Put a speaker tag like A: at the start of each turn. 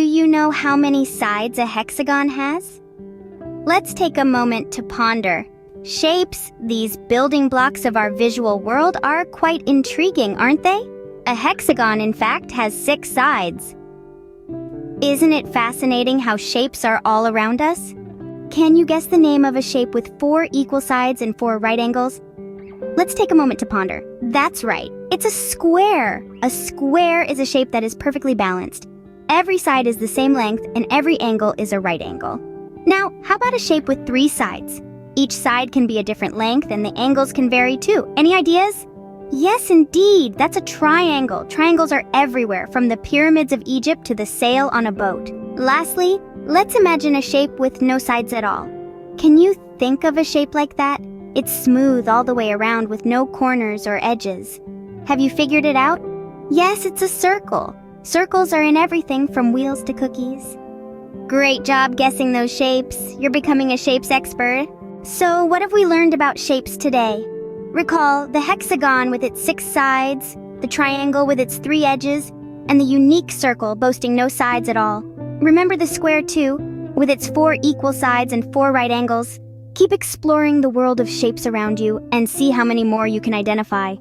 A: you know how many sides a hexagon has? Let's take a moment to ponder. Shapes, these building blocks of our visual world, are quite intriguing, aren't they? A hexagon, in fact, has 6 sides. Isn't it fascinating how shapes are all around us? Can you guess the name of a shape with 4 equal sides and 4 right angles? Let's take a moment to ponder. That's right, it's a square. A square is a shape that is perfectly balanced. Every side is the same length and every angle is a right angle. Now, how about a shape with 3 sides? Each side can be a different length and the angles can vary too. Any ideas? Yes, indeed, that's a triangle. Triangles are everywhere, from the pyramids of Egypt to the sail on a boat. Lastly, let's imagine a shape with no sides at all. Can you think of a shape like that? It's smooth all the way around with no corners or edges. Have you figured it out? Yes, it's a circle. Circles are in everything from wheels to cookies. Great job guessing those shapes. You're becoming a shapes expert. So, what have we learned about shapes today? Recall the hexagon with its 6 sides, the triangle with its 3 edges, and the unique circle boasting no sides at all. Remember the square too, with its 4 equal sides and 4 right angles. Keep exploring the world of shapes around you and see how many more you can identify.